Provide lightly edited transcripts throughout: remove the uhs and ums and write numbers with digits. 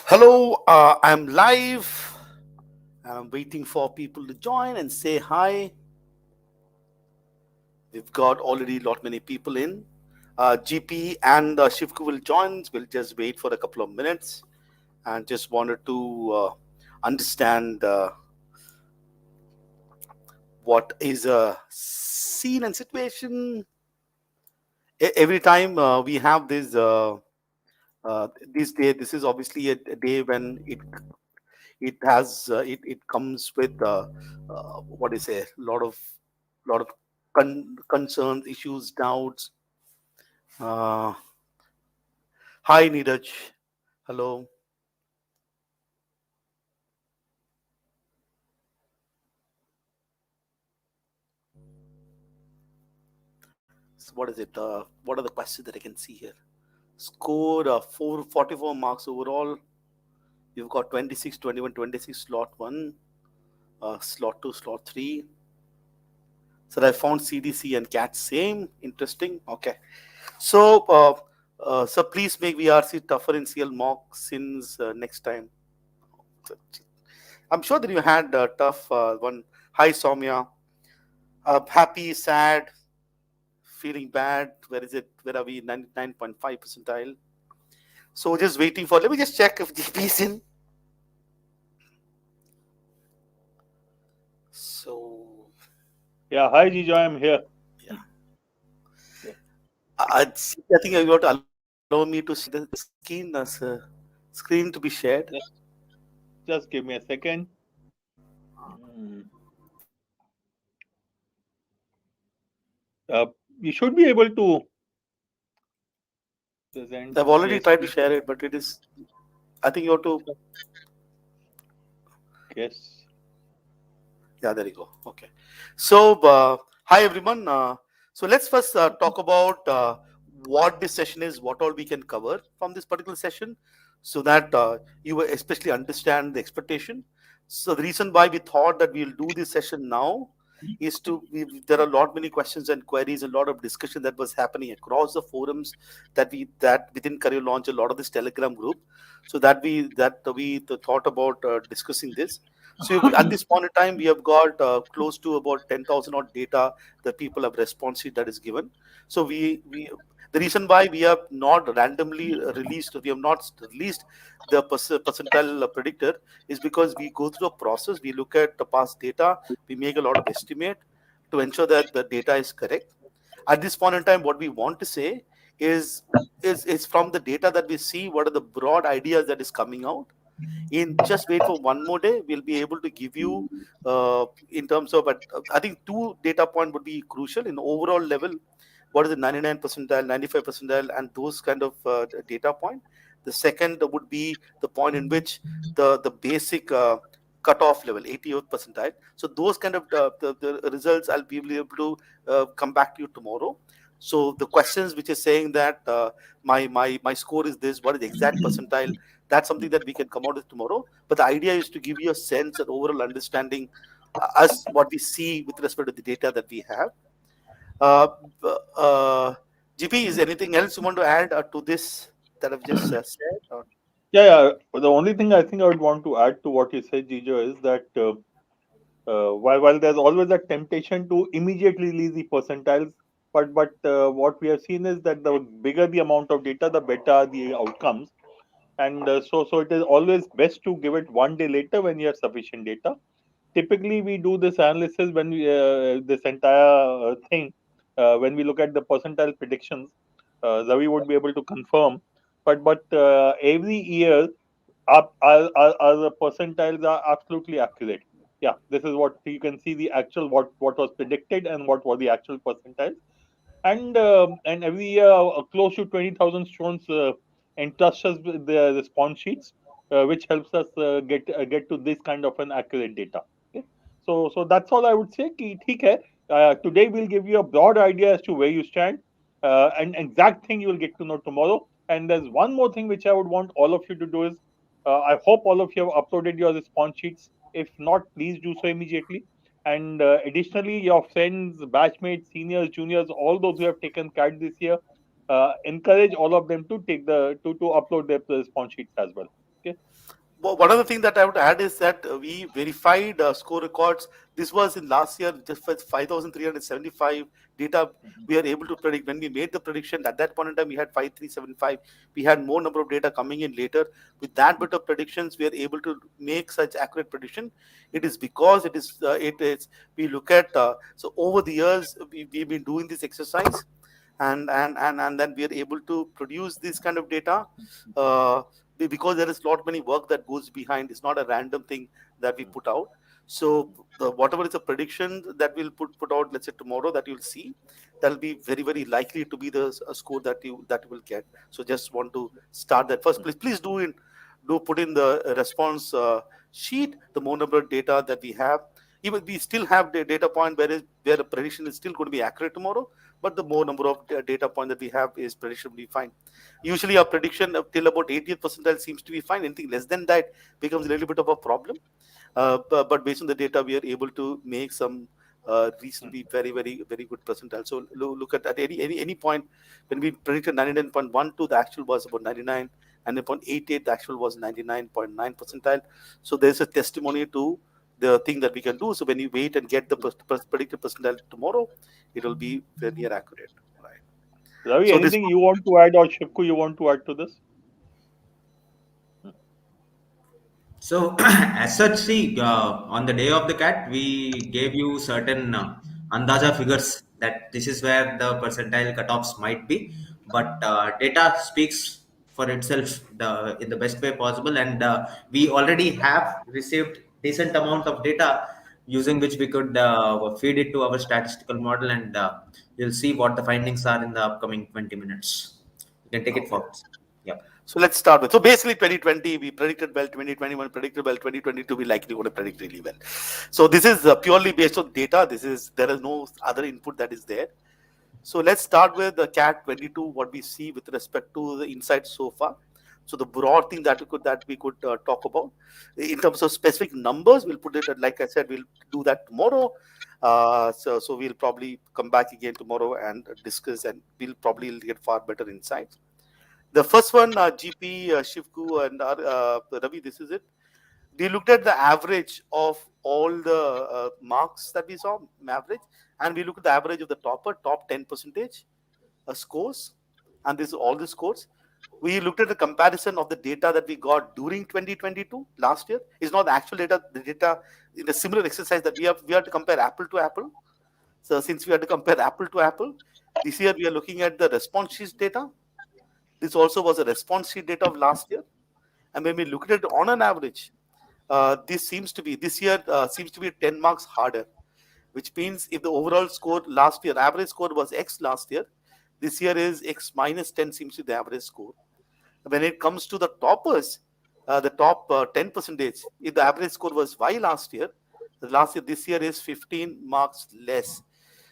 Hello, I'm live. I'm waiting for people to join and say hi. We've got already lot many people in. GP and Shivku will join. We'll just wait for a couple of minutes and just wanted to understand what is a scene and situation. Every time we have this day. This is obviously a day when it comes with what is a lot of concerns, issues, doubts. uh, Hi Neeraj, hello. So what is it, what are the questions that I can see here? Score 444 marks overall. You've got 26, 21, 26 slot 1, slot 2, slot 3. So I found CDC and CAT same. Interesting. Okay. So, so please make VRC tougher in CL mock since next time. So, I'm sure that you had a tough one. Hi, Soumya. Happy, sad, feeling bad. Where is it? Where are we? 99.5 percentile. So just waiting for. Let me just check if GP is in. So Yeah, hi Jijo, I'm here. yeah, Yeah. I think you got to allow me to share the screen as a screen to be shared. Just just give me a second. Mm. Uh, you should be able to present. I've already Yes, tried to share it, but it is. I think you have to. yes. Yeah, there you go. Okay. So, hi everyone. So let's first talk about what this session is, what all we can cover from this particular session, so that you will especially understand the expectation. So the reason why we thought that we'll do this session now is there are a lot many questions and queries, a lot of discussion that was happening across the forums that within Career Launch, a lot of this Telegram group, so that we thought about discussing this. So at this point in time, we have got close to about 10,000 odd data that people have responded that is given. So we the reason why we have not randomly released, we have not released the percentile predictor is because we go through a process. We look at the past data, we make a lot of estimate to ensure that the data is correct. At this point in time, what we want to say is is from the data that we see, what are the broad ideas that is coming out. In just wait for one more day, we'll be able to give you in terms of I think two data point would be crucial in overall level. What is the 99 percentile, 95 percentile, and those kind of data point. The second would be the point in which the basic cutoff level, 80th percentile. So those kind of the results I'll be able to come back to you tomorrow. So the questions which is saying that my score is this, what is the exact percentile, that's something that we can come out with tomorrow. But the idea is to give you a sense and overall understanding as what we see with respect to the data that we have. uh, uh, GP, is anything else you want to add to this that I've just said? Or? Yeah, yeah. The only thing I think I would want to add to what you said, Jijo, is that while there's always a temptation to immediately release the percentiles, but what we have seen is that the bigger the amount of data, the better the outcomes. And so it is always best to give it one day later when you have sufficient data. Typically we do this analysis when we this entire thing when we look at the percentile predictions. Zavi would be able to confirm, but every year our percentiles are absolutely accurate. Yeah, this is what you can see, the actual what was predicted and what were the actual percentiles. And every year close to 20,000 students entrust us with the response sheets, which helps us get to this kind of an accurate data. Okay, so that's all I would say. कि ठीक है, today we'll give you a broad idea as to where you stand, and exact thing you will get to know tomorrow. And there's one more thing which I would want all of you to do is, I hope all of you have uploaded your response sheets. If not, please do so immediately. And additionally, your friends, batchmates, seniors, juniors, all those who have taken CAT this year, encourage all of them to take to upload their response sheets as well. Well, one other thing that I would add is that we verified score records. This was in last year, just for 5,375 data we are able to predict. When we made the prediction, at that point in time, we had 5,375. We had more number of data coming in later. With that bit of predictions, we are able to make such accurate prediction. It is because it is, we look at, so over the years, we've been doing this exercise, and then we are able to produce this kind of data, uh, because there is a lot many work that goes behind. It's not a random thing that we put out. So whatever is a prediction that we'll put out, let's say tomorrow, that you'll see, that'll be very likely to be the score that you will get. So just want to start that first. Please do put in the response sheet the more number of data that we have. Even we still have the data point where the prediction is still going to be accurate tomorrow, but the more number of data point that we have is prediction will be fine. Usually our prediction till about 80th percentile seems to be fine. Anything less than that becomes a little bit of a problem. But based on the data, we are able to make some reasonably very good percentile. So look at any point when we predicted 99.12, the actual was about 99, and upon 88, the actual was 99.9 percentile. So there's a testimony to the thing that we can do. So when you wait and get the predicted percentile tomorrow, it will be very near accurate, right? Ravi, So this anything you want to add, or Shivku, you want to add to this? So, as such, see, on the day of the cat, we gave you certain andaja figures that this is where the percentile cutoffs might be, but data speaks for itself in the best way possible, and we already have received decent amount of data using which we could feed it to our statistical model, and you'll see what the findings are in the upcoming 20 minutes. You can take it okay. forward. Yeah. So let's start with, so basically 2020 we predicted well, 2021 predicted well, 2022 we likely going to predict really well. So this is purely based on data. There is no other input that is there. So let's start with the CAT 22, what we see with respect to the insights so far. So the broad thing that we could talk about in terms of specific numbers, we'll put it like I said, we'll do that tomorrow. So we'll probably come back again tomorrow and discuss, and we'll probably get far better insights. The first one, GP, Shivku, and Ravi, this is it. We looked at the average of all the marks that we saw, average, and we looked at the average of the top 10 percentage scores, and this is all the scores. We looked at the comparison of the data that we got during 2022 last year. It's not the actual data, the data in a similar exercise that we have to compare apple to apple. So since we had to compare apple to apple, this year we are looking at the response sheet data. This also was a response sheet data of last year. And when we look at it on an average, this year seems to be 10 marks harder, which means if the overall score last year, average score was X last year, this year is X minus 10 seems to be the average score. When it comes to the toppers, the top 10 percentage, if the average score was Y last year, this year is 15 marks less.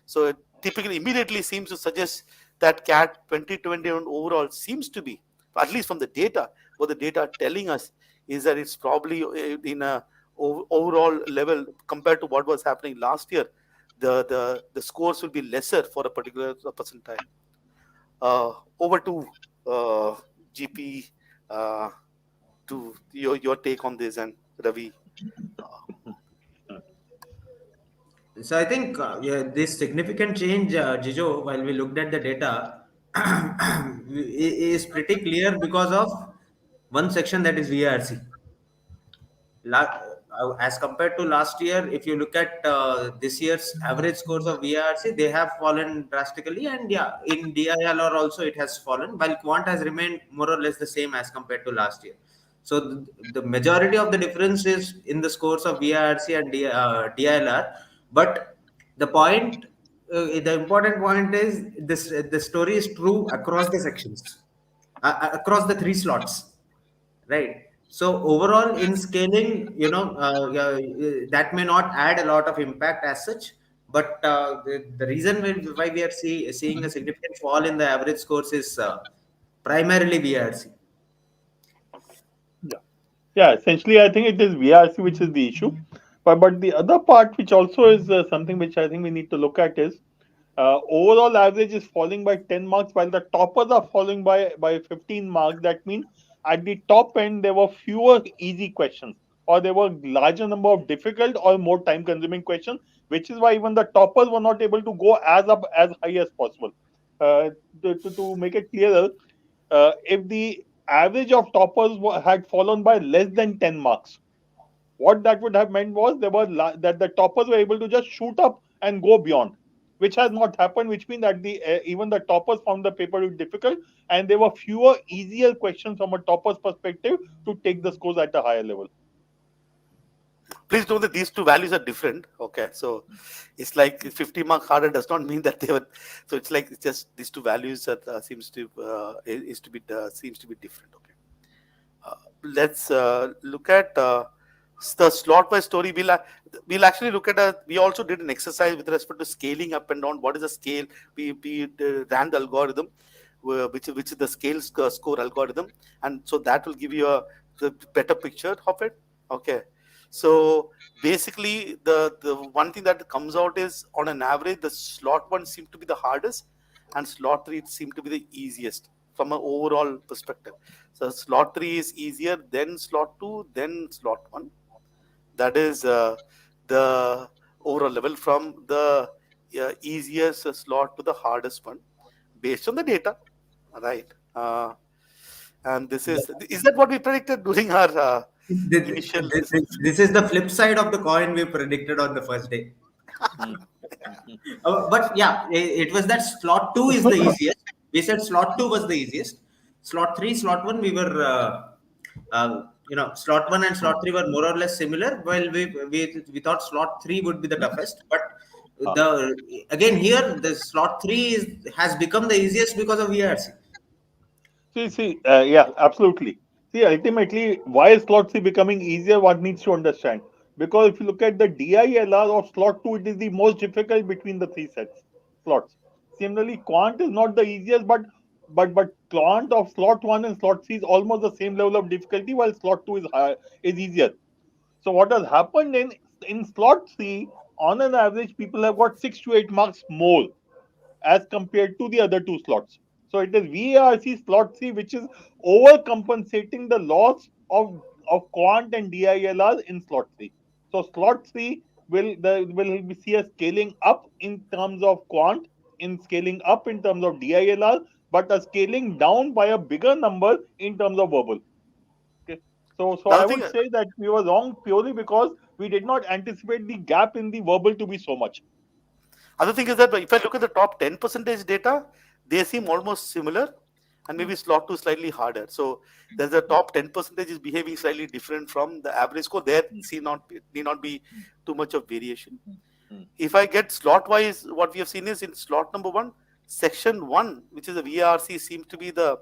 So it typically immediately seems to suggest that CAT 2021 overall seems to be, at least from the data, what the data are telling us is that it's probably in a overall level compared to what was happening last year. The scores will be lesser for a particular percentile. Over to GP, uh, to your take on this, and Ravi. So I think yeah, this significant change, Jijo, while we looked at the data, is pretty clear because of one section that is VRC. As compared to last year, if you look at this year's average scores of VRC, they have fallen drastically, and yeah, in DILR also it has fallen, while quant has remained more or less the same as compared to last year. So the majority of the difference is in the scores of VRC and DILR, but the point, the important point is this: the story is true across the sections, across the three slots, right? So overall in scaling, that may not add a lot of impact as such, but the reason why we are seeing a significant fall in the average scores is primarily VRC. Yeah. Yeah, essentially, I think it is VRC which is the issue. But the other part, which also is something which I think we need to look at, is overall average is falling by 10 marks, while the toppers are falling by 15 marks. That means at the top end there were fewer easy questions, or there were larger number of difficult or more time consuming questions, which is why even the toppers were not able to go as up as high as possible. uh, to make it clearer, if the average of toppers had fallen by less than 10 marks, what that would have meant was that the toppers were able to just shoot up and go beyond, which has not happened. Which means that the even the toppers found the paper to be difficult, and there were fewer easier questions from a topper's perspective to take the scores at a higher level. Please know that these two values are different. Okay, so it's like 50 mark harder does not mean that they were. So it's like, it's just these two values that seems to be different. Okay, let's look at the slot by story. We'll actually look at we also did an exercise with respect to scaling up and down. What is the scale? We ran the algorithm, which is the scale score algorithm, and so that will give you the better picture of it. Okay, so basically the one thing that comes out is, on an average, the slot 1 seemed to be the hardest, and slot 3 seemed to be the easiest from an overall perspective. So slot 3 is easier, then slot 2, then slot 1. That is the overall level, from the easiest slot to the hardest one, based on the data, right? And is that what we predicted during our initial discussion? This is the flip side of the coin we predicted on the first day. Hmm. Hmm. But yeah, it was that slot 2 is the easiest. We said slot 2 was the easiest. Slot 3, slot 1, we were, slot 1 and slot 3 were more or less similar. While we thought slot 3 would be the toughest. But Ah. again, here, the slot 3 has become the easiest because of VRC. Yeah, absolutely. See, ultimately, why is slot C becoming easier? One needs to understand. Because if you look at the DILR of slot 2, it is the most difficult between the three sets slots. Similarly, quant is not the easiest, but quant of slot 1 and slot 3 is almost the same level of difficulty, while slot 2 is easier. So what has happened in slot 3, on an average, people have got 6 to 8 marks more as compared to the other two slots. So it is VARC slot 3 which is overcompensating the loss of quant and DILR in slot 3. So slot 3 will see a scaling up in terms of quant, in scaling up in terms of DILR, but a scaling down by a bigger number in terms of verbal. Okay. So The I other thing, would say that we were wrong purely because we did not anticipate the gap in the verbal to be so much. is that if I look at the top 10 percentage data, they seem almost similar, and Hmm. maybe slot 2 slightly harder. So there's the top 10 percentage is behaving slightly different from the average score. There Hmm. need not be too much of variation. Hmm. If I get slot wise, what we have seen is, in slot number 1, section 1, which is the VRC, seems to be the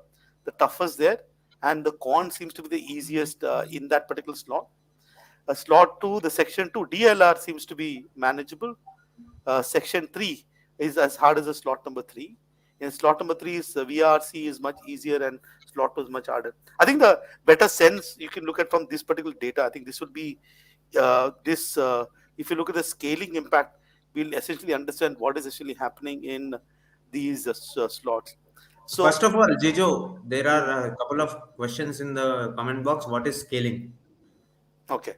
toughest there, and the con seems to be the easiest in that particular slot. Slot 2, the section 2 DLR seems to be manageable. Section 3 is as hard as the slot number 3. In slot number 3, VRC is much easier, and slot 2 is much harder. I think the better sense you can look at from this particular data, I think this would be this. If you look at the scaling impact, we'll essentially understand what is actually happening in these slots. First So, of all, Jijo, there are a couple of questions in the comment box. What is scaling? okay,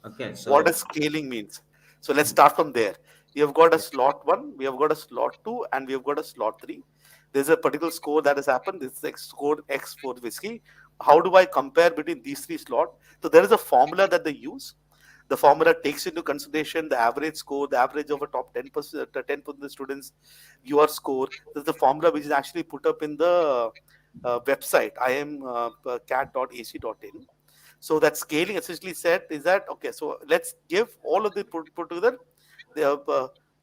Okay, what does so scaling means? So let's start from there. We have got a yes. slot 1, we have got a slot 2, and we have got a slot 3. There's a particular score that has happened. This is score X for whiskey. How do I compare between these three slots? So there is a formula that they use. The formula takes into consideration the average score, the average of a top 10%, 10% of the students, your score. There's the formula which is actually put up in the website, cat.ac.in. So that scaling essentially said is that, okay, so let's give all of the put together.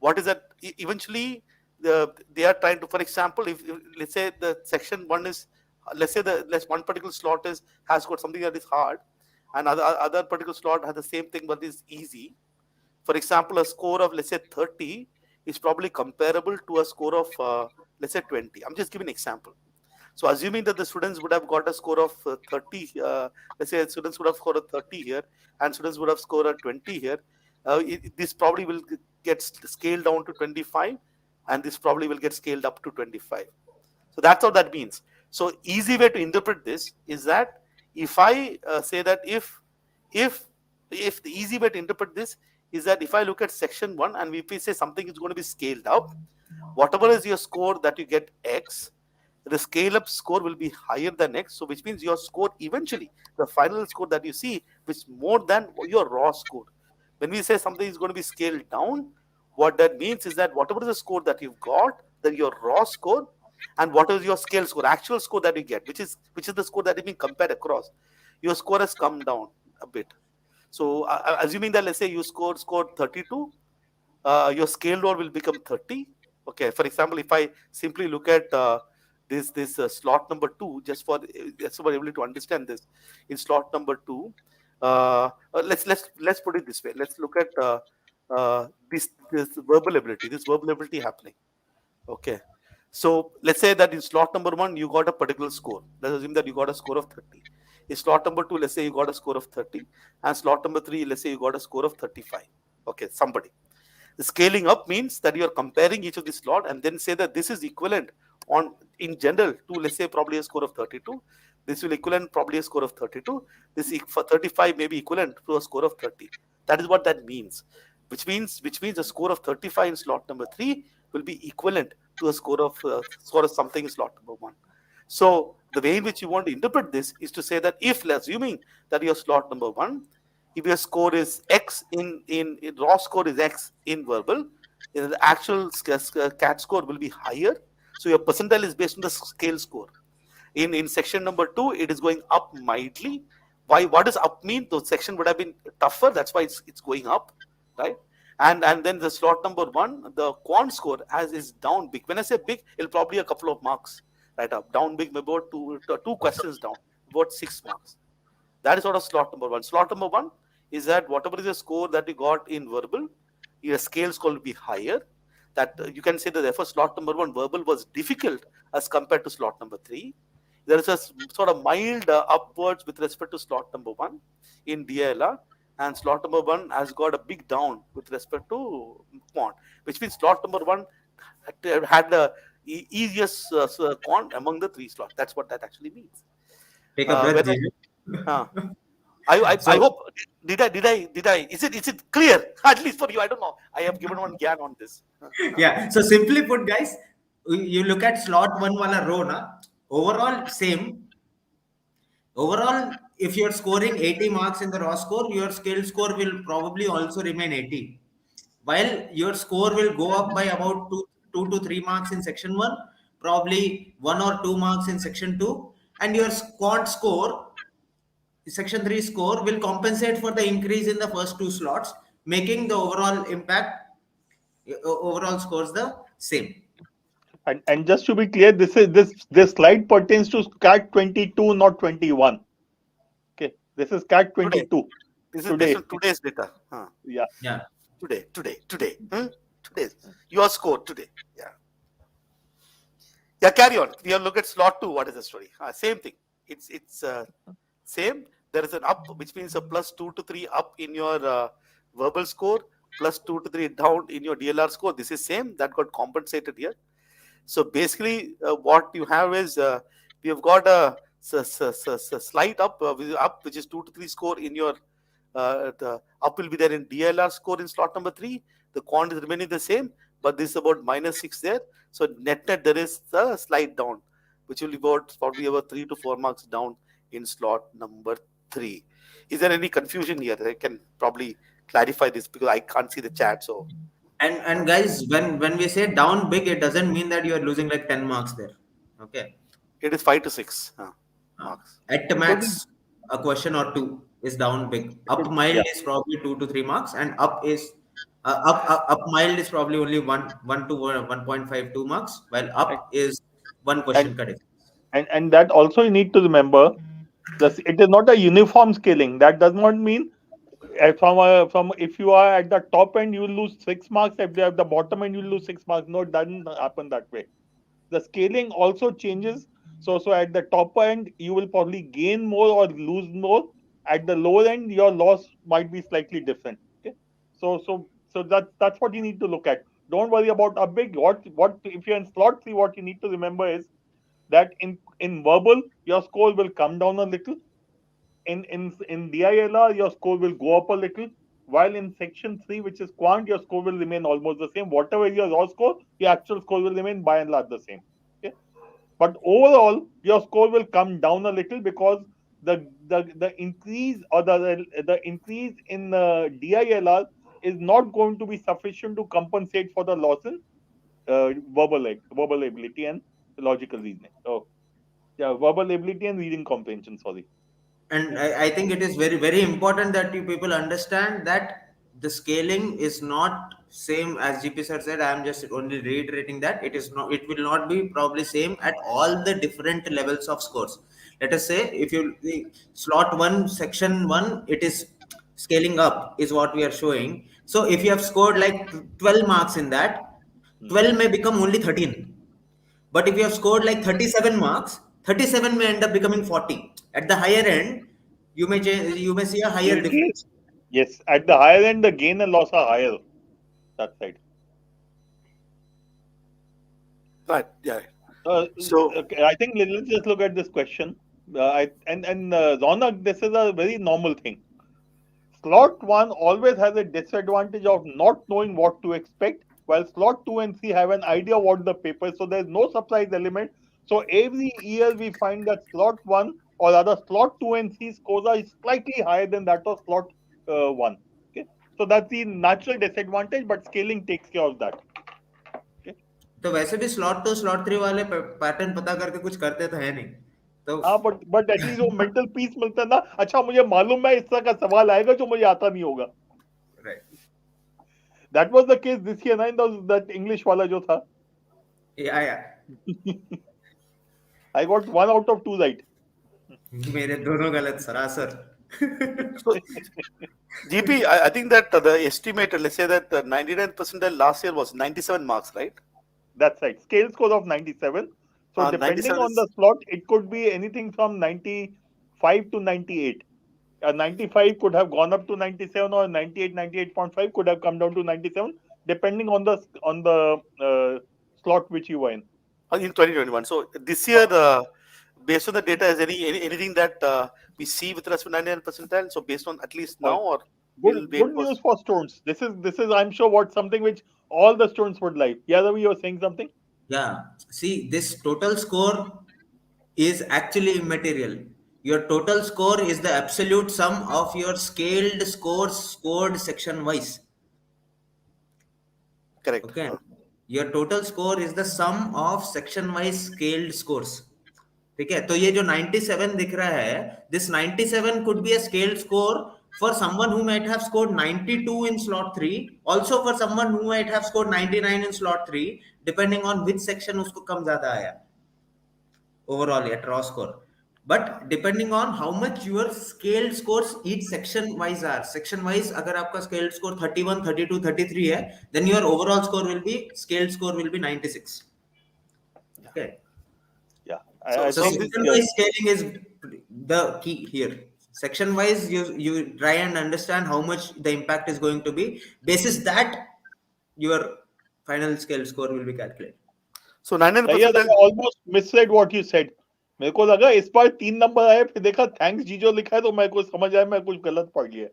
What is that? Eventually, they are trying to, for example, if let's say the section 1 is, let's say let's one particular slot has got something that is hard, and other particular slot has the same thing but is easy. For example, a score of, let's say, 30 is probably comparable to a score of, let's say, 20. I'm just giving an example. So assuming that the students would have got a score of 30, let's say students would have scored a 30 here, and students would have scored a 20 here, this probably will get scaled down to 25, and this probably will get scaled up to 25. So that's what that means. So easy way to interpret this is that if I say that if the easy way to interpret this is that if I look at section 1 and if we say something is going to be scaled up, whatever is your score that you get X, the scale up score will be higher than X. So which means your score eventually, the final score that you see, is more than your raw score. When we say something is going to be scaled down, what that means is that whatever is the score that you've got, then your raw score, and what is your scale score, actual score that you get, which is the score that is being compared across, your score has come down a bit. So assuming that let's say you scored 32, your scale load will become 30. Okay, for example, if I simply look at this slot number 2, just for able to understand this, in slot number 2, let's put it this way. Let's look at this verbal ability happening. Okay, so let's say that in slot number 1 you got a particular score. Let's assume that you got a score of 30. In slot number 2, let's say you got a score of 30, and slot number 3, let's say you got a score of 35. Okay, somebody. The scaling up means that you are comparing each of the slot and then say that this is equivalent on in general to, let's say, probably a score of 32. This will equivalent probably a score of 32. This for 35 may be equivalent to a score of 30. That is what that means. Which means a score of 35 in slot number 3 will be equivalent to a score of something in slot number 1. So the way in which you want to interpret this is to say that if, assuming that your slot number 1, if your score is X in raw score is X in verbal, the actual CAT score will be higher. So your percentile is based on the scale score. In section number 2, it is going up mildly. Why? What does up mean? The section would have been tougher. That's why it's going up, right? And then the slot number 1, the quant score is down big. When I say big, it'll probably a couple of marks right up. Down big, about two questions down, about 6 marks. That is sort of slot number 1. Slot number 1 is that whatever is the score that you got in verbal, your scale score will be higher. That you can say that therefore slot number 1 verbal was difficult as compared to slot number 3. There is a sort of mild upwards with respect to slot number 1 in DILR, and slot number 1 has got a big down with respect to quant, which means slot number 1 had the easiest quant among the 3 slots. That's what that actually means. Take a breath, When Jeju. I, I So hope did I is it clear at least for you? I don't know. I have given one gyan on this. yeah. So simply put, guys, you look at slot one wala row na, overall same. Overall, if you're scoring 80 marks in the raw score, your scale score will probably also remain 80. While your score will go up by about 2 to 3 marks in section 1, probably 1 or 2 marks in section 2, and your quant score, section 3 score, will compensate for the increase in the first 2 slots, making the overall impact, overall scores the same. And just to be clear, this slide pertains to CAT 22, not 21. Okay, this is CAT Today, 22 this is based today. on today's data. Yeah. Yeah. Today. Today. Your score today. Yeah. Yeah. Carry on. We have look at slot 2. What is the story? Same thing. It's same. There is an up, which means a plus 2 to 3 up in your verbal score, plus 2 to 3 down in your DLR score. This is same. That got compensated here. So basically, what you have is we have got a slight up, which is 2 to 3 score in your the up will be there in DLR score in slot number 3. The quant is remaining the same, but this is about -6 there. So net there is the slight down, which will be probably about 3 to 4 marks down in slot number 3. Is there any confusion here? I can probably clarify this because I can't see the chat. So And guys, when we say down big, it doesn't mean that you are losing like 10 marks there. Okay. it is 5 to 6 marks. At the So the, max, a question or two is down big. Up yeah, mild is probably 2 to 3 marks, and up mild is probably only 1.52 marks, while and up is one and question correct. and that also you need to remember. This, it is not a uniform scaling. That does not mean from if you are at the top end you will lose 6 marks. If you are at the bottom end you will lose 6 marks. No, it doesn't happen that way. The scaling also changes. So at the top end you will probably gain more or lose more. At the lower end your loss might be slightly different. Okay, so that's what you need to look at. Don't worry about a big what if you're in slot 3. What you need to remember is that in verbal your score will come down a little. in DILR, your score will go up a little, while in section 3, which is quant, your score will remain almost the same. Whatever your raw score, your actual score will remain by and large the same. Okay? But overall, your score will come down a little because the increase or the increase in DILR is not going to be sufficient to compensate for the loss in verbal ability and logical reasoning. Oh, yeah, verbal ability and reading comprehension. Sorry. And I think it is very very important that you people understand that the scaling is not same as GP sir said. I am just only reiterating that it is not, it will not be probably same at all the different levels of scores. Let us say if you the slot 1 section 1, it is scaling up is what we are showing. So if you have scored like 12 marks in that, Hmm. 12 may become only 13. But if you have scored like 37 marks, 37 may end up becoming 40. At the higher end, you may see a higher You'll gain. difference. Yes, at the higher end, the gain and loss are higher. That side. Right. Yeah. Uh, So okay, I think let's just look at this question. Ronak, this is a very normal thing. Slot 1 always has a disadvantage of not knowing what to expect, while slot 2 and 3 have an idea what the paper is. So there's no surprise element. So every year we find that slot 1 or rather slot 2 and 3 scores are slightly higher than that of slot 1. Okay. So that's the natural disadvantage, but scaling takes care of that. Okay. तो वैसे भी slot 2 slot 3 वाले pattern पता करके कुछ करते तो है नहीं. तो हाँ बट एटलीस्ट वो मेंटल पीस मिलता है ना. अच्छा मुझे मालूम है इस तरह का सवाल आएगा जो मुझे आता नहीं होगा. right. That was the case this year ना दैट इंग्लिश वाला जो था. या I got 1 out of 2 right. मेरे दोनों गलत सरासर. so GP, I think that the estimated, let's say that 99 percentile last year was 97 marks, right? That's right. Scale score of 97. So depending 97 on the is slot, it could be anything from 95 to 98. 95 could have gone up to 97, or 98, 98.5 could have come down to 97, depending on the slot which you were in. in 2021. So this year, based on the data, is anything that we see with respect to 99 percentile? So based on at least Uh, now, or good we'll wait good for. news for students. This is I'm sure what something which all the students would like. Yadavi, you're saying something? Yeah, see, this total score is actually immaterial. Your total score is the absolute sum of your scaled scores scored section wise. Correct. Okay, your total score is the sum of section wise scaled scores. ठीक है, तो ये जो 97 दिख रहा है, this 97 could be a scaled score for someone who might have scored 92 in slot 3, also for someone who might have scored 99 in slot 3, depending on which section उसको कम ज्यादा आया overall at raw score. But depending on how much your scaled scores each section wise are, section wise अगर आपका scaled score 31, 32, 33 है, then your overall score will be, scaled score will be 96. Okay. Yeah. So, I So so think this, section wise scaling is the key here. Section wise, you try and understand how much the impact is going to be. Basis that, your final scale score will be calculated. so 99 Sayyad, percentile. I almost misread what you said. मेरे को लगा इस बार 3 number आए, फिर देखा thanks जीजो लिखा है तो मेरे को समझ आया मैं कुछ गलत पढ़ लिया.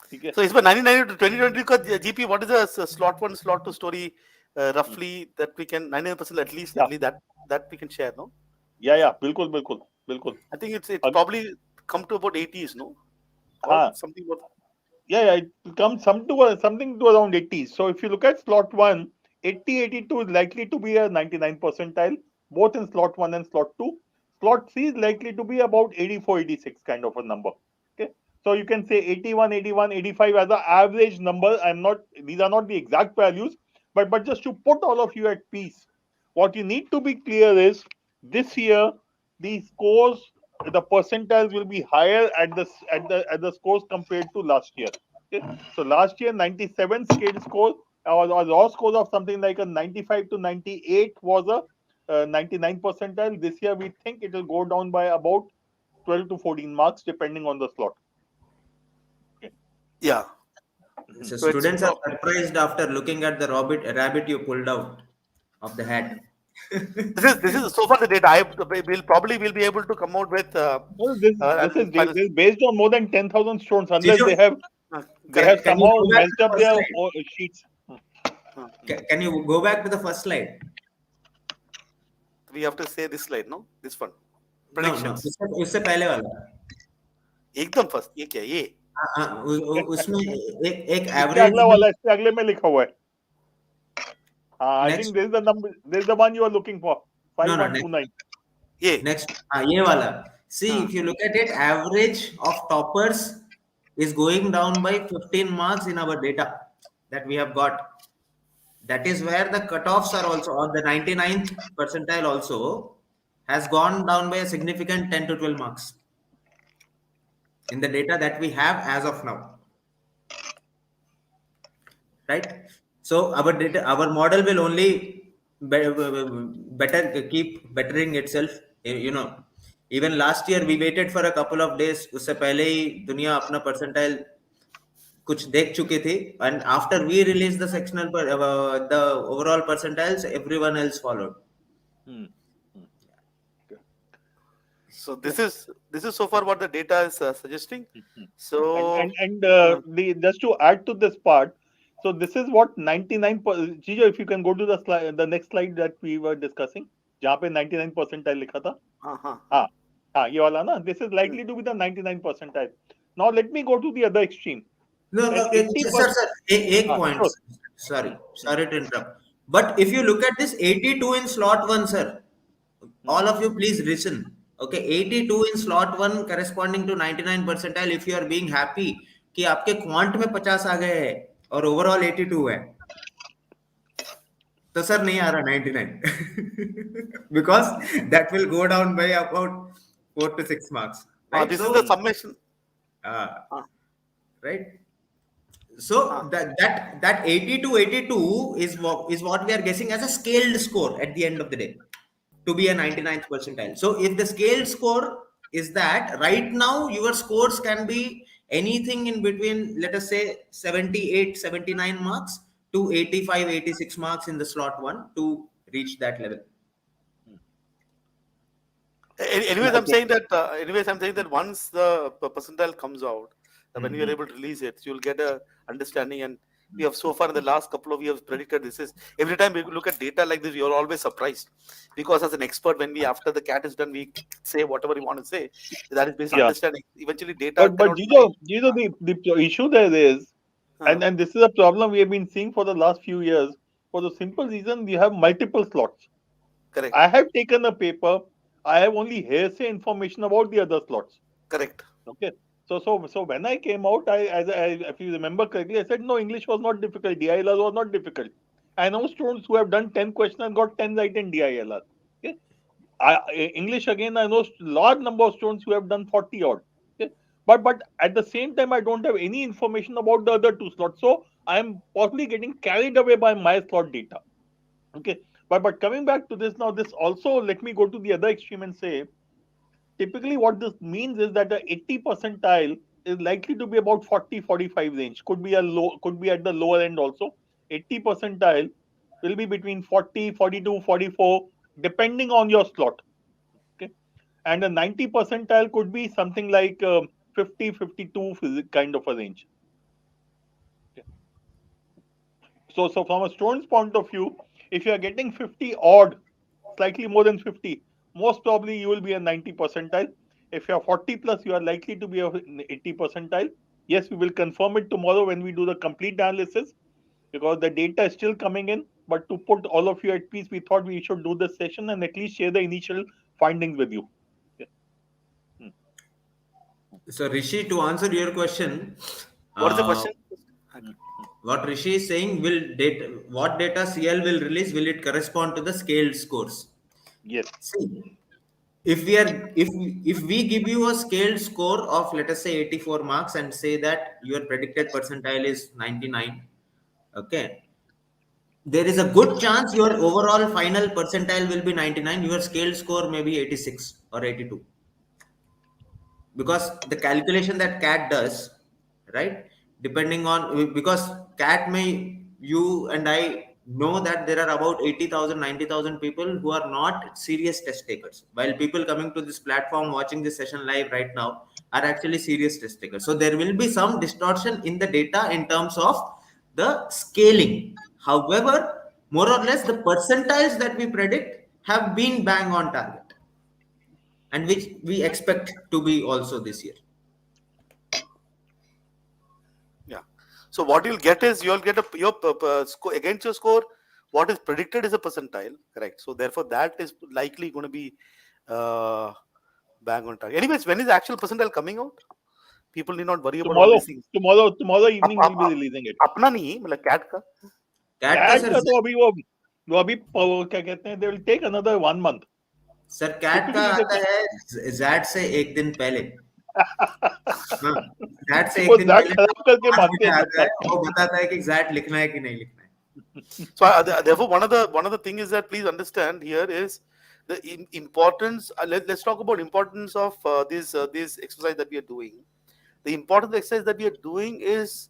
ठीक है. So it's by 99 to 2020 because GP, what is the slot 1, slot 2 story roughly that we can 99% at least Yeah. that we can share, no? Yeah, बिल्कुल बिल्कुल बिल्कुल. I think it's probably come to about 80s, no? Or हाँ. something about. Yeah, it comes something to around 80. So if you look at slot 1, 80, 82 is likely to be a 99 percentile, both in slot 1 and slot 2. Slot 3 is likely to be about 84, 86 kind of a number. Okay. So you can say 81, 81, 85 as an average number. These are not the exact values, but just to put all of you at peace, what you need to be clear is this year, the scores, the percentiles will be higher at the scores compared to last year. Okay? So last year 97 scale score or raw score of something like a 95 to 98 was a 99 percentile. This year we think it will go down by about 12 to 14 marks depending on the slot. Okay. Yeah. So So it's students are surprised after looking at the rabbit you pulled out of the hat. This is so far the data. Will be able to come out with No, this final. is based on more than 10,000 students, unless Jijo, they have Correct. can you somehow go back to messed the up first their slide? sheets. Can you go back to the first slide? We have to say this slide, no? This one. No, no, Predictions. उससे पहले वाला। एकदम first ये क्या है? ये उसमें एक इससे एवरेज अगला वाला, इससे अगले में लिखा हुआ है। हाँ, I think next this is the number. This is the one you are looking for. No no 5129. ये नेक्स्ट हाँ ये वाला सी हाँ if you look at it average of toppers is going down by 15 marks in our data that we have got. That is where the cutoffs are also, or the 99th percentile also has gone down by a significant 10 to 12 marks in the data that we have as of now, right? So our data, our model will only better keep bettering itself. You know, even last year we waited for a couple of days, उससे पहले ही दुनिया अपना percentile कुछ देख चुके थे, and after we released the sectional the overall percentiles, everyone else followed. Hmm. Okay. so this is so far what the data is suggesting. So Just to add to this part, so this is what 99. Jijo, if you can go to the slide, the next slide that we were discussing, जहाँ पे 99 percentile लिखा था. हाँ, हाँ, ये वाला ना. This is likely to be the 99 percentile. Now let me go to the other extreme. No, Then no, 80%. sir, एक point. Sure. Sorry to interrupt. But if you look at this 82 in slot one, sir, all of you please listen. Okay, 82 in slot one corresponding to 99 percentile. If you are being happy कि आपके quant में 50 आ गए हैं और overall 82 है, तो sir नहीं आ रहा 99 because that will go down by about 4 to 6 marks, right? this So is the summation. uh, right. So that 80 to 82 is what we are guessing as a scaled score at the end of the day to be a 99th percentile. So if the scaled score is that, right now your scores can be anything in between, let us say 78 79 marks to 85 86 marks in the slot 1 to reach that level. Anyways, I'm saying that once the percentile comes out, when you are able to release it, you'll get a understanding. And we have so far in the last couple of years predicted this is every time we look at data like this, you're always surprised because as an expert, when we after the CAT is done, we say whatever we want to say. That is based on Yeah. understanding. Eventually, data But cannot. Jijo, the issue there is, and this is a problem we have been seeing for the last few years, for the simple reason we have multiple slots. Correct. I have taken a paper. I have only hearsay information about the other slots. Correct. Okay. So when I came out, if you remember correctly, I said no, English was not difficult. DILR was not difficult. I know students who have done 10 questions and got 10 right in DILR. Okay. English again, I know large number of students who have done 40 odd. Okay. But at the same time, I don't have any information about the other two slots. So I am possibly getting carried away by my slot data. Okay. But coming back to this now, this also, let me go to the other extreme and say, typically what this means is that the 80 percentile is likely to be about 40-45 range. Could be at the lower end also. 80 percentile will be between 40, 42, 44, depending on your slot. Okay. And a 90 percentile could be something like 50, 52 kind of a range. Okay. So from a student's point of view, if you are getting 50 odd, slightly more than 50, most probably you will be a 90 percentile. If you are 40 plus, you are likely to be a 80 percentile. Yes, we will confirm it tomorrow when we do the complete analysis because the data is still coming in. But to put all of you at peace, we thought we should do this session and at least share the initial findings with you. So Rishi, to answer your question, What is the question? what Rishi is saying, what data CL will release, will it correspond to the scaled scores? Yes. See, if we give you a scaled score of, let us say, 84 marks and say that your predicted percentile is 99, okay, there is a good chance your overall final percentile will be 99, your scaled score may be 86 or 82, because the calculation that CAT does, right, depending on, because CAT may, you and I know that there are about 80,000, 90,000 people who are not serious test takers, while people coming to this platform watching this session live right now are actually serious test takers. So there will be some distortion in the data in terms of the scaling. However, more or less the percentiles that we predict have been bang on target, and which we expect to be also this year. Yeah. So what you'll get is you'll get your score against your score. What is predicted is a percentile, correct? So therefore, that is likely going to be uh, bang on target. Anyways, when is the actual percentile coming out? People need not worry about all tomorrow these things. tomorrow up, evening up, we'll be up, releasing it. अपना नहीं मतलब cat का cat का cat sir, का तो अभी वो अभी क्या कहते हैं, they will take another 1 month. Sir CAT का Typically आता देखो है जैट से एक दिन पहले। हाँ, जैट से एक वो दिन दैट पहले खराब करके 5 मारते बजे हैं आता है, सबका. वो बताता है कि एग्जैक्ट लिखना है कि नहीं लिखना है। So therefore, one of the thing is that please understand here is the importance. Let's talk about importance of this exercise that we are doing. The important exercise that we are doing is,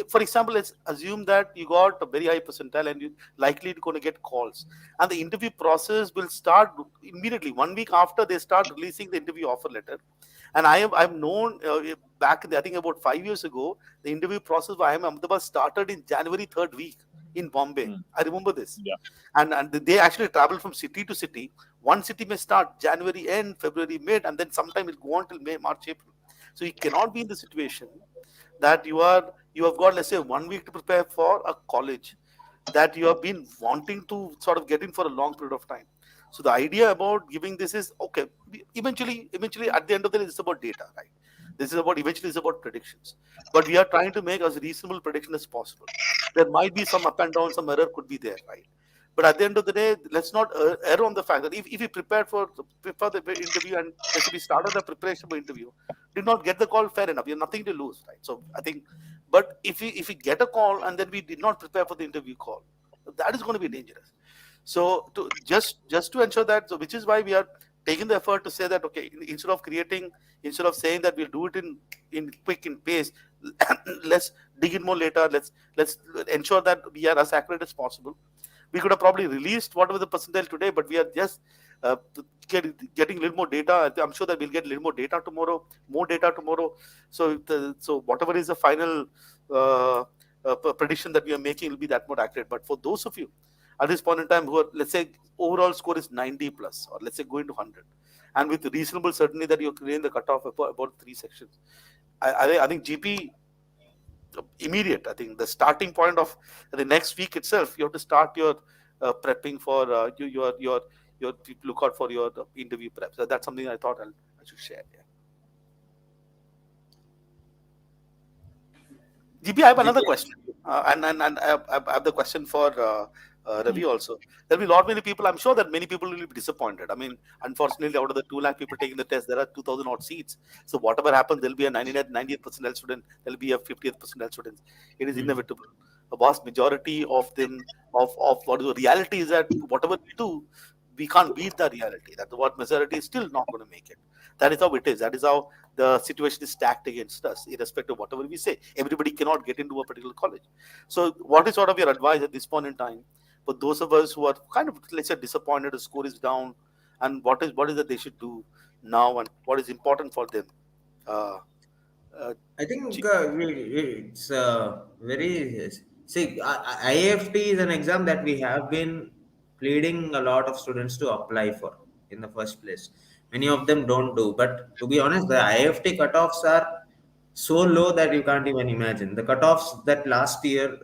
for example, let's assume that you got a very high percentile and you likely going to get calls, and the interview process will start immediately 1 week after they start releasing the interview offer letter. And I've known back I think about 5 years ago, the interview process for IIM Ahmedabad started in January third week in Bombay. I remember this, Yeah. and they actually travel from city to city. One city may start January end, February mid, and then sometime it go on till May, March, April. So you cannot be in the situation that you have got, let's say, 1 week to prepare for a college that you have been wanting to sort of get in for a long period of time. So the idea about giving this is okay. Eventually, at the end of the day, it's about data, right? This is about eventually it's about predictions, but we are trying to make as reasonable prediction as possible. There might be some up and down, some error could be there, right? But at the end of the day, let's not err on the fact that if you prepared for the interview and let's say we started the preparation for interview, did not get the call, fair enough. You have nothing to lose, right? So I think, but if we get a call and then we did not prepare for the interview call, that is going to be dangerous. So to just to ensure that, so which is why we are taking the effort to say that okay, instead of saying that we'll do it in quick in pace, let's dig in more later. Let's ensure that we are as accurate as possible. We could have probably released whatever the percentile today, but we are just uh, getting a little more data. I'm sure that we'll get a little more data tomorrow, So whatever is the final prediction that we are making will be that more accurate. But for those of you at this point in time who are, let's say, overall score is 90 plus, or let's say going to 100, and with reasonable certainty that you're clearing the cutoff about 3 sections, I think GP immediate. I think the starting point of the next week itself, you have to start your prepping for your look out for your interview prep. So that's something I thought I should share. Yeah. GP, I have another question, and I have the question for Ravi also. There will be a lot many people. I'm sure that many people will be disappointed. I mean, unfortunately, out of the 2 lakh people taking the test, there are 2,000 odd seats. So whatever happens, there'll be a 90th percentile student. There'll be a 50th percentile student. It is inevitable. A vast majority of them of what the reality is that whatever we do, we can't beat the reality. That what majority is still not going to make it. That is how it is. That is how the situation is stacked against us, irrespective of whatever we say. Everybody cannot get into a particular college. So, what is sort of your advice at this point in time for those of us who are kind of, let's say, disappointed, the score is down, and what is that they should do now, and what is important for them? Uh, I think G- it's very see. IFT is an exam that we have been pleading a lot of students to apply for in the first place. Many of them don't do, but to be honest, the IFT cutoffs are so low that you can't even imagine. The cutoffs that last year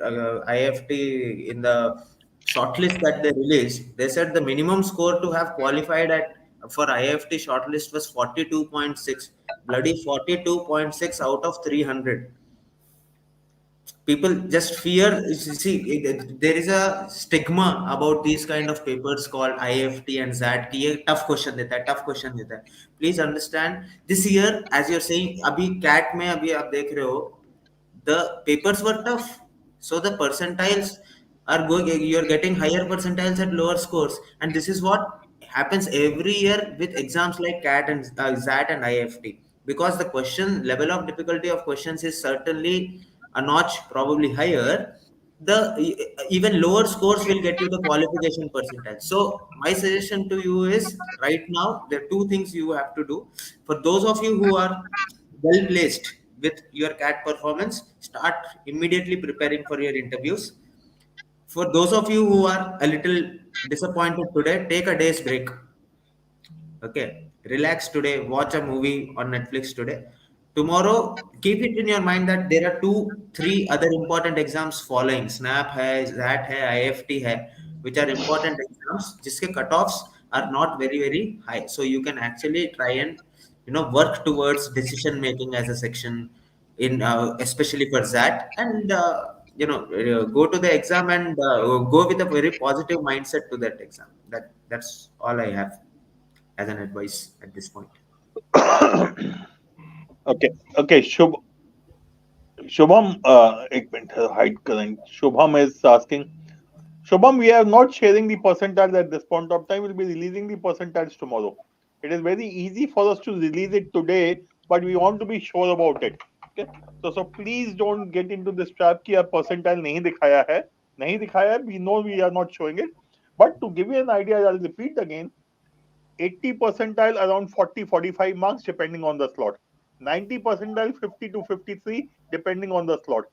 IFT in the shortlist that they released, they said the minimum score to have qualified at for IFT shortlist was 42.6. Bloody 42.6 out of 300. People just fear. See, there is a stigma about these kind of papers called IFT and ZAT कि ये tough question देता है, tough question देता है. Please understand, this year, as you're saying, अभी CAT में अभी आप देख रहे हो, the papers were tough. So the percentiles are going, you're getting higher percentiles at lower scores. And this is what happens every year with exams like CAT and ZAT and IFT. Because the question level of difficulty of questions is certainly a notch probably higher. the even lower scores will get you the qualification percentile. So my suggestion to you is, right now there are two things you have to do. For those of you who are well placed with your CAT performance, start immediately preparing for your interviews. For those of you who are a little disappointed today, take a day's break. Okay, relax today, watch a movie on Netflix today. Tomorrow, keep it in your mind that there are two, three other important exams following. SNAP hai, ZAT hai, IFT hai, which are important exams, जिसके cutoffs are not very, very high. So you can actually try and work towards decision making as a section in especially for ZAT, and go to the exam and go with a very positive mindset to that exam. That's all I have as an advice at this point. Okay, okay, Shubham, एक minute hide करें. Shubham is asking. Shubham, we are not sharing the percentiles at this point of time. We'll be releasing the percentiles tomorrow. It is very easy for us to release it today, but we want to be sure about it. Okay, so please don't get into this trap कि यार percentile नहीं दिखाया है, नहीं दिखाया है. We know we are not showing it, but to give you an idea, I'll repeat again. 80 percentile around 40-45 marks depending on the slot. 90 percentile 50 to 53 depending on the slot.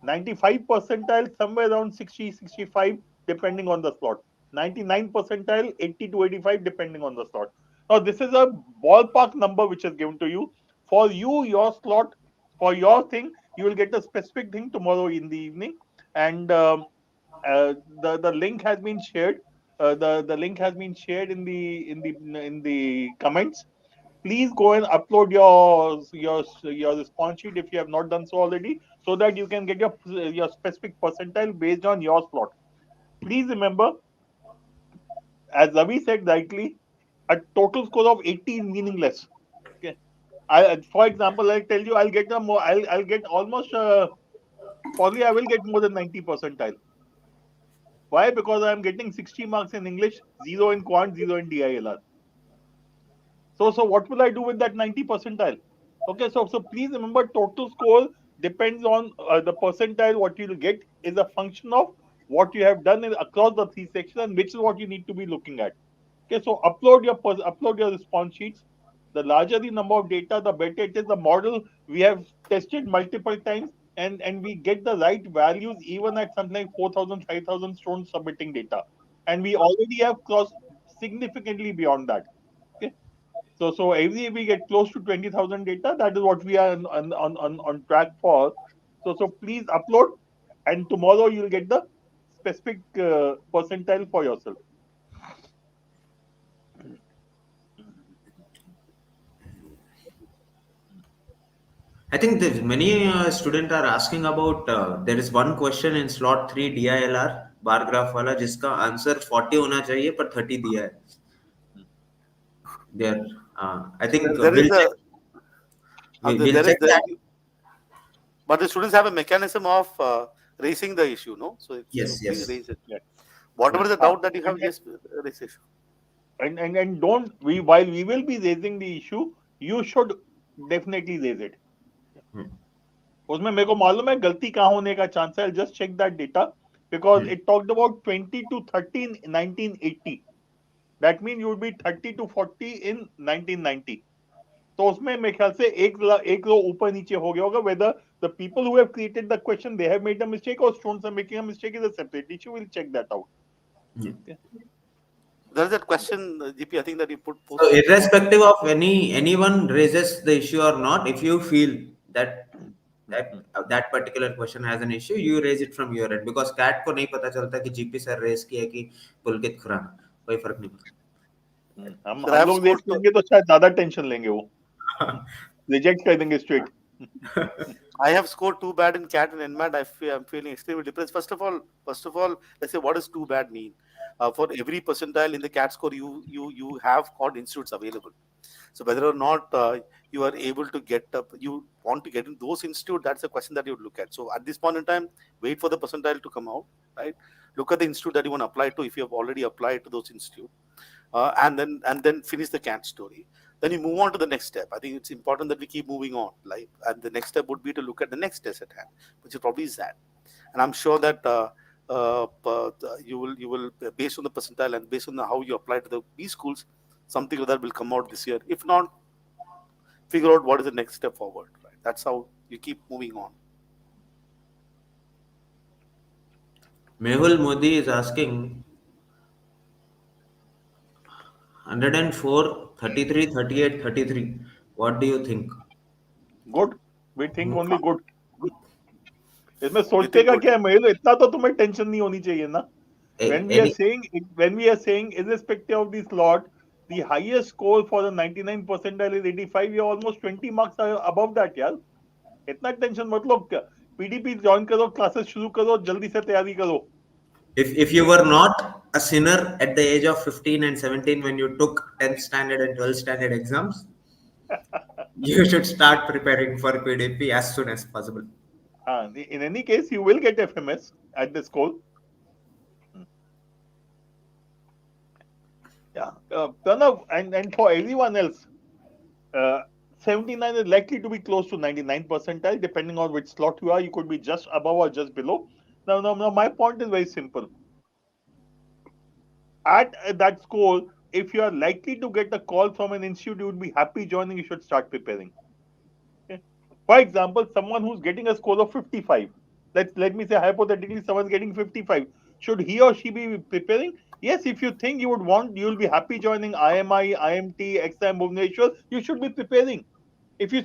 95 percentile somewhere around 60-65 depending on the slot. 99 percentile 80 to 85 depending on the slot. Now this is a ballpark number which is given to you. For you, your slot, for your thing, you will get a specific thing tomorrow in the evening. And the link has been shared. The link has been shared in the comments. Please go and upload your response sheet if you have not done so already, so that you can get your specific percentile based on your slot. Please remember, as Ravi said rightly, a total score of 80 is meaningless. Okay, for example, I'll tell you, I'll get a more, I'll get almost probably I will get more than 90 percentile. Why? Because I'm getting 60 marks in English, 0 in quant, 0 in DILR. So what will I do with that 90 percentile? Okay, so please remember, total score depends on the percentile. What you'll get is a function of what you have done across the three sections, and which is what you need to be looking at. Okay, so upload your response sheets. The larger the number of data, the better it is. The model we have tested multiple times, and we get the right values even at something like 4,000, 5,000 students submitting data, and we already have crossed significantly beyond that. Okay, so every we get close to 20,000 data. That is what we are on track for. So please upload, and tomorrow you'll get the specific percentile for yourself. I think there's many students are asking about. There is one question in slot 3 DILR bar graph वाला जिसका answer 40 होना चाहिए पर 30 दिया है. There, I So think there is we'll a check. We'll there is check that. but the students have a mechanism of raising the issue, no? So Yes, please yes. raise it. Yeah. Whatever the doubt that you have, And, just raise it. and don't we while we will be raising the issue, you should definitely raise it. Hmm. उसमें मेरे को मालूम है गलती कहाँ होने का chance है. Just check that data because it talked about 20 to 30 in 1980. That means you would be 30 to 40 in 1990. तो उसमें मेरे ख्याल से एक रो ऊपर नीचे हो गया होगा. Whether the people who have created the question they have made a mistake or students are making a mistake is a separate issue. We'll check that out. Yeah. Okay. There is that question, GP, I think that you put. So irrespective of anyone raises the issue or not, if you feel that that particular question has an issue, you raise it from your end, because cat को नहीं पता चलता कि GP sir race किया कि पुलकित खुराना, कोई फर्क नहीं पड़ता. हम Sir, I have लोग रेस scored करेंगे तो शायद ज्यादा टेंशन लेंगे, वो रिजेक्ट कर देंगे straight. I have scored too bad in CAT and NMAT. I'm feeling extremely depressed. First of all, let's say, what does too bad mean? For every percentile in the CAT score, you have got institutes available. So whether or not you are able to get up, you want to get in those institutes, that's a question that you would look at. So at this point in time, wait for the percentile to come out, right? Look at the institute that you want to apply to if you have already applied to those institutes, and then finish the CAT story. Then you move on to the next step. I think it's important that we keep moving on. Like, and the next step would be to look at the next test at hand, which is probably that. and I'm sure that you will based on the percentile and based on how you apply to the B schools, something like that will come out this year. If not, figure out what is the next step forward. Right? That's how you keep moving on. Mehul Modi is asking 104, 33, 38, 33. What do you think? Good. We think only good. इसमें You सोचने think का good? क्या है महिल, इतना तो तुम्हें tension नहीं होनी चाहिए ना. Any When we are saying irrespective of the slot, the highest score for the 99 percentile is 85. You're almost 20 marks above that, यार. इतना टेंशन मत लो. पीडीपी ज्वाइन करो, क्लासेस शुरू करो, जल्दी से तैयारी करो. if you were not a sinner at the age of 15 and 17 when you took 10th standard and 12th standard exams, you should start preparing for PDP as soon as possible. In any case, you will get FMS at the score. Yeah. Pranav, and for everyone else, 79 is likely to be close to 99 percentile, depending on which slot you are. You could be just above or just below. Now, my point is very simple. At that score, if you are likely to get a call from an institute you would be happy joining, you should start preparing. Okay? For example, someone who's getting a score of 55, let me say hypothetically someone's getting 55, should he or she be preparing? Yes, if you think you'll be happy joining IMI, IMT, XM Bhubaneswar, you should be preparing. If you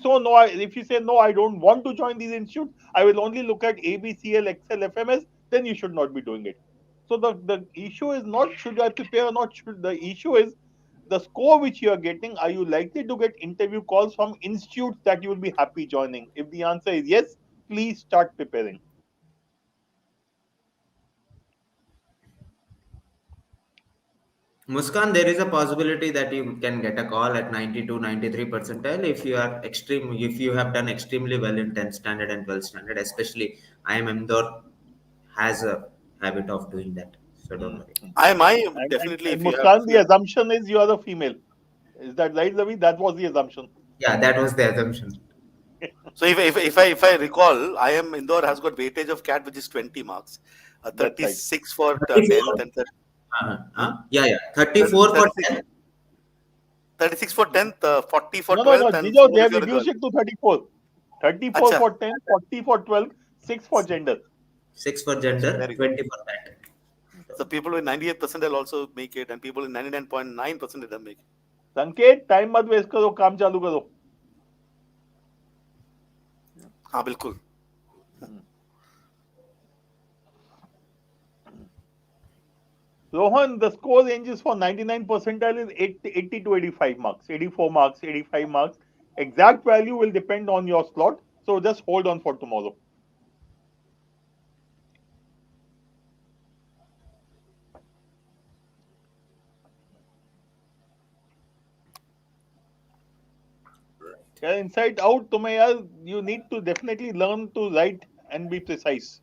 say no, I don't want to join these institutes, I will only look at ABCL, Excel, FMS, then you should not be doing it. So the issue is not should I prepare or not. The issue is the score which you are getting. Are you likely to get interview calls from institutes that you will be happy joining? If the answer is yes, please start preparing. Muskan, there is a possibility that you can get a call at 92, 93 percentile if you have done extremely well in 10th standard and 12th standard, especially IIM Indore has a habit of doing that. So don't Hmm. worry. I And, definitely and if you have Muskan, the assumption is you are a female. Is that right, Ravi? That was the assumption. Yeah, that was the assumption. so if I recall, I am Indore has got weightage of CAT which is 20 marks, That's right. 36 for 10th 34. and Huh? Yeah. 34 for 36 10. 36 for 10th, 40 for No. 12th, and Jijo, 4 they if have you're a girl. reduced it to 34. 34 Acha, for 10, 40 for 12, 6 for gender. 6 for gender, very good. 20 for that. So people with 98% will also make it, and people in 99.9% will make it. संकेत time मत waste करो, काम चालू करो. हाँ बिल्कुल. Rohan, the score ranges for 99 percentile is 80 to 85 marks, 84 marks, 85 marks. Exact value will depend on your slot. So just hold on for tomorrow. Yeah, inside out, you need to definitely learn to write and be precise.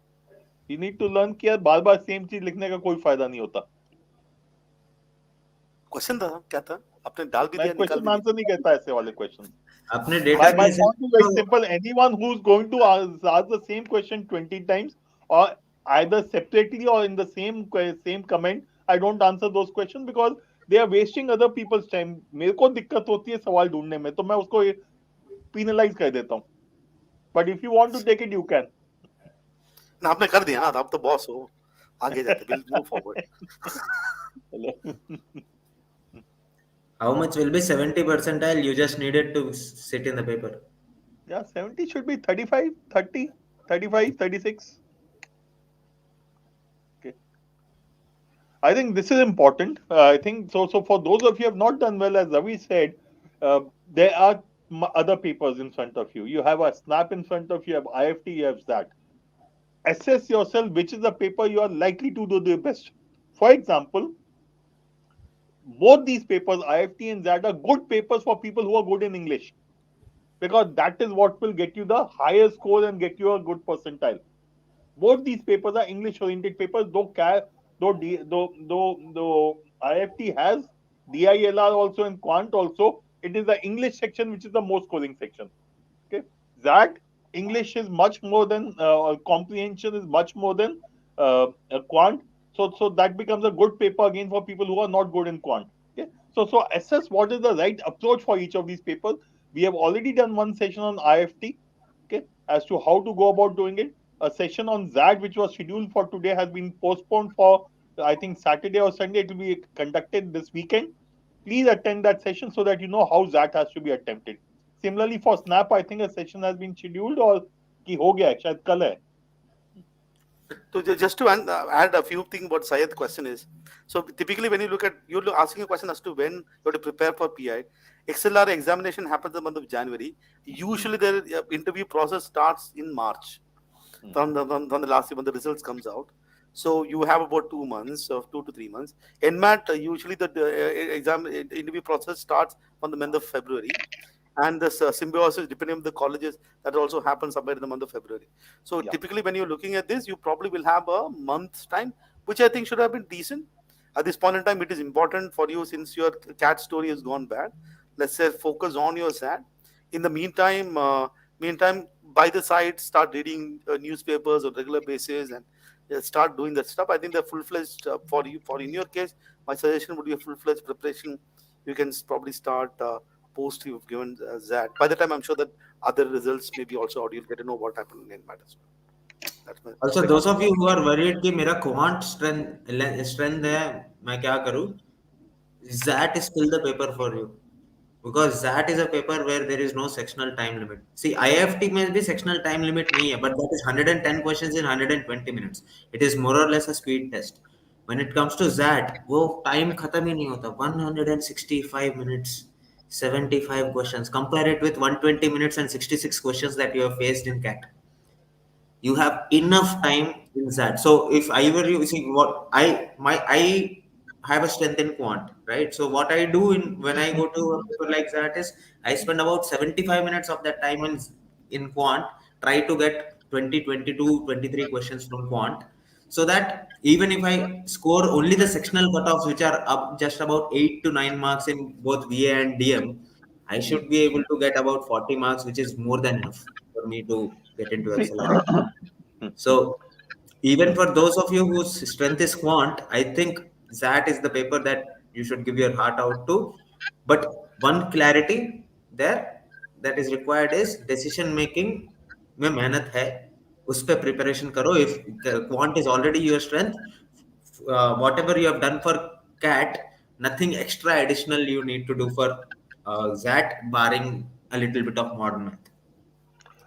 You need to learn कि यार बार बार same चीज लिखने का कोई फायदा नहीं होता. Question था क्या था? आपने डाल भी मैं दिया, निकाल क्वेश्चन भी आंसर नहीं कहता ऐसे वाले क्वेश्चन. अपने My database point is very simple. Anyone who's going to ask the same question 20 times or either separately or in the same comment, I don't answer those questions because they are wasting other people's time. मेरे को दिक्कत होती है सवाल ढूंढने में, तो मैं उसको penalize कर देता हूँ. But if you want to take it, you can. ना आपने कर दिया ना, आप तो बॉस हो, आगे जाते, will move forward. how much will be 70 percentile? You just needed to sit in the paper. Yeah, 70 should be 35, 30, 35, 36. Okay. I think this is important. I think so. So for those of you who have not done well, as Ravi said, there are other papers in front of you. You have a SNAP in front of you. You have IFT. You have that. Assess yourself which is the paper you are likely to do the best. For example, both these papers, IFT and ZAT, are good papers for people who are good in English, because that is what will get you the highest score and get you a good percentile. Both these papers are English oriented papers, though IFT has DILR also and Quant also. It is the English section which is the most scoring section. Okay, that English is much more than comprehension is much more than quant. So that becomes a good paper again for people who are not good in quant. Okay. So assess what is the right approach for each of these papers. We have already done one session on IFT. Okay, as to how to go about doing it. A session on that which was scheduled for today has been postponed for I think Saturday or Sunday. It will be conducted this weekend. Please attend that session so that you know how that has to be attempted. Similarly for Snap, I think a session has been scheduled or कि हो गया है, शायद कल है. So just to add a few things what Syed's question is. So typically when you look at, you're asking a question as to when you have to prepare for PI. XLR examination happens in the month of January. Usually the interview process starts in March. From the last year when the results comes out. So you have about 2 months or 2 to 3 months. NMAT usually the exam interview process starts from the month of February, and this symbiosis depending on the colleges that also happens somewhere in the month of February. So Yeah. typically when you're looking at this, you probably will have a month's time, which I think should have been decent. At this point in time, it is important for you since your cat story has gone bad. Let's say focus on your SAT. In the meantime, by the side, start reading newspapers on regular basis and start doing that stuff. I think the full-fledged for you, for in your case, my suggestion would be a full-fledged preparation. You can probably start post you've given that. By the time, I'm sure that other results may be also out. You'll get to know what happened in matters. That's my Also, second. those of you who are worried कि मेरा quant strength है, मैं क्या करूँ? That is still the paper for you. Because that is a paper where there is no sectional time limit. See, IFT में भी sectional time limit नहीं है, but that is 110 questions in 120 minutes. It is more or less a speed test. When it comes to that, वो time खत्म ही नहीं होता. 165 minutes, 75 questions. Compare it with 120 minutes and 66 questions that you have faced in CAT. You have enough time in that. So if I were you, see what I have a strength in quant, right? So what I do in when I go to a paper like that is I spend about 75 minutes of that time in quant, try to get 20, 22, 23 questions from quant, so that even if I score only the sectional cutoffs which are up just about 8 to 9 marks in both VA and DM, I should be able to get about 40 marks, which is more than enough for me to get into See, XLR. So even for those of you whose strength is quant, I think that is the paper that you should give your heart out to. But one clarity there that is required is decision making में मेहनत है, उस पे preparation करो. If quant is already your strength, whatever you have done for CAT, nothing extra additional you need to do for that, barring a little bit of modern math.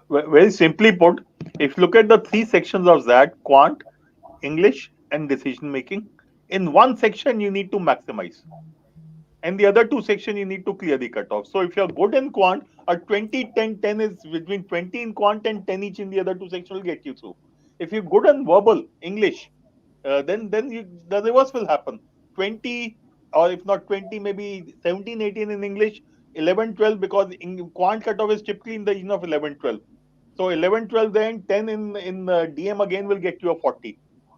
very simply put, if you look at the three sections of that quant, English, and decision making, in one section you need to maximize. And the other two section you need to clear the cutoff. So if you're good in quant, a 20, 10, 10 is between 20 in quant and 10 each in the other two section will get you through. If you're good in verbal, English, then the reverse will happen. 20 or if not 20, maybe 17, 18 in English, 11, 12 because in quant cutoff is typically in the region of 11, 12. So 11, 12 then 10 in DM again will get you a 40.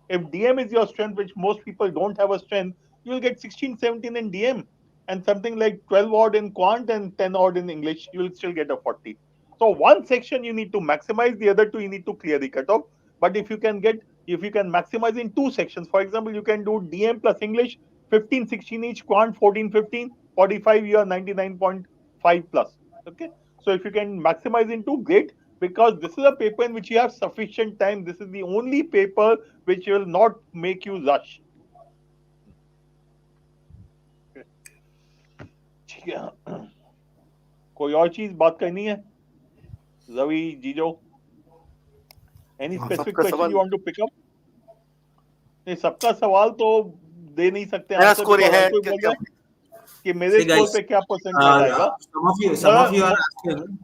If DM is your strength, which most people don't have a strength, you will get 16, 17 in DM and something like 12 odd in quant and 10 odd in English, you will still get a 40. So one section you need to maximize, the other two you need to clear the cutoff. But if you can maximize in two sections, for example, you can do DM plus English, 15, 16 each, quant 14, 15, 45, you are 99.5 plus. Okay. So if you can maximize in two, great, because this is a paper in which you have sufficient time. This is the only paper which will not make you rush. ठीक है, कोई और चीज बात करनी है? रवि, जीजो, any specific सबका question सवाल you want to pick up? नहीं, सबका सवाल तो दे नहीं सकते मेरा आंसर, स्कोर ये बिकॉज हर है कोई बोल रहा है कि मेरे See, स्कोर guys, पे क्या परसेंटाइल आएगा. some of you are asking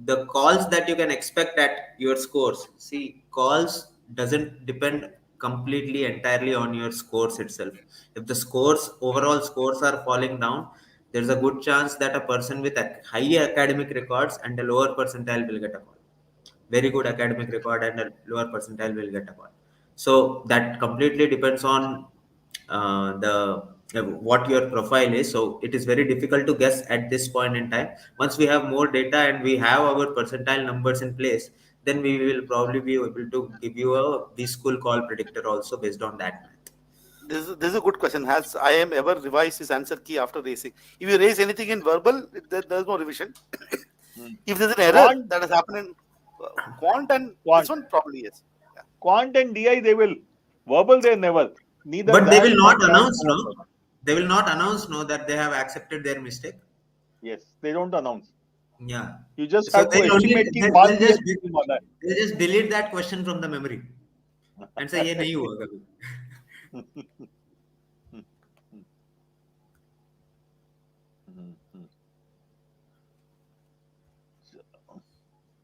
the calls that you can expect at your scores. See, calls doesn't depend completely entirely on your scores itself. If the overall scores are falling down, there's a good chance that a person with high academic records and a lower percentile will get a call. Very good academic record and a lower percentile will get a call. So that completely depends on the what your profile is. So it is very difficult to guess at this point in time. Once we have more data and we have our percentile numbers in place, then we will probably be able to give you a B school call predictor also based on that math. This is a good question. Has IIM ever revised his answer key after racing? If you raise anything in verbal, there's no revision. Hmm. If there's an error Quant, that has happened in quant and this quant, one, probably yes. Yeah. quant and DI, they will. Verbal, they never. Neither But they that will nor not that announce, nor no. that. They will not announce, no, that they have accepted their mistake. Yes, they don't announce. Yeah. You just So have to estimate कि मान लिया कितनी माना they just delete that question from the memory and say ये है. नहीं हुआ कभी.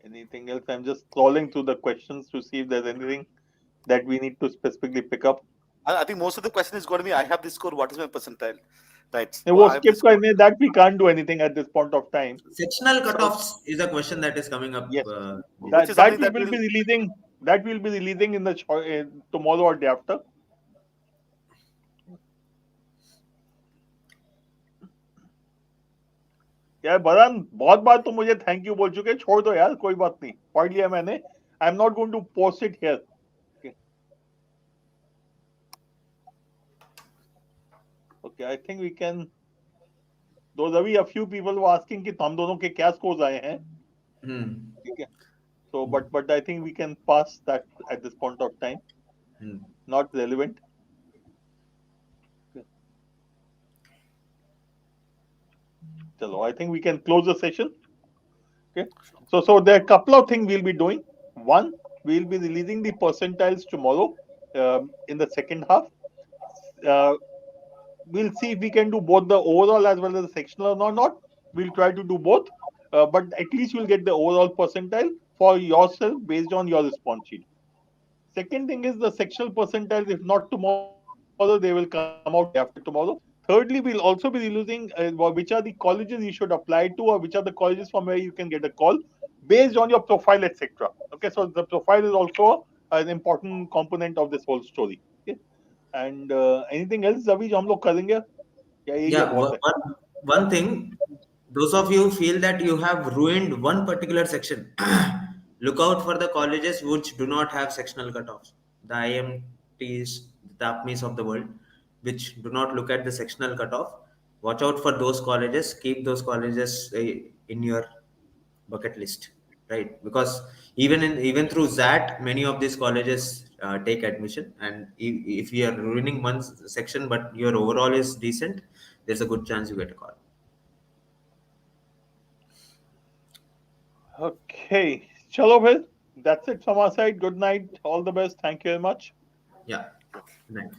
Anything else? I'm just scrolling through the questions to see if there's anything that we need to specifically pick up. I think most of the question is going to be, I have this score, what is my percentile? Right. वो Well, I have skip this score. करने, that we can't do anything at this point of time. Sectional So, cutoffs is a question that is coming up. Yes, which is that something we that will be will, releasing. That will be releasing in the tomorrow or day after. यार बरन बहुत बार तो मुझे thank you बोल चुके, छोड़ दो यार, कोई बात नहीं, पढ़ लिया मैंने. I am not going to post it here. Okay, I think we can. Though Ravi, a few people were asking कि हम दोनों के क्या scores आए हैं. ठीक है. So, but I think we can pass that at this point of time. Not relevant. Chalo, I think we can close the session. Okay. So there are a couple of things we'll be doing. One, we'll be releasing the percentiles tomorrow in the second half. We'll see if we can do both the overall as well as the sectional or not. We'll try to do both. But at least you'll get the overall percentile for yourself based on your response sheet. Second thing is the sectional percentiles. If not tomorrow, they will come out day after tomorrow. Thirdly, we'll also be releasing which are the colleges you should apply to, or which are the colleges from where you can get a call based on your profile, etc. Okay, so the profile is also an important component of this whole story. Okay, and anything else, Ravi, जो हम लोग करेंगे? या यही है, Yeah, बहुत है. one thing, those of you feel that you have ruined one particular section, look out for the colleges which do not have sectional cutoffs. The IMTs, the APMEs of the world, which do not look at the sectional cutoff. Watch out for those colleges. Keep those colleges in your bucket list, right? Because even through that, many of these colleges take admission, and if you are ruining one section but your overall is decent, there's a good chance you get a call. Okay, chalo bhai. That's it from our side. Good night. All the best. Thank you very much. Yeah. Right.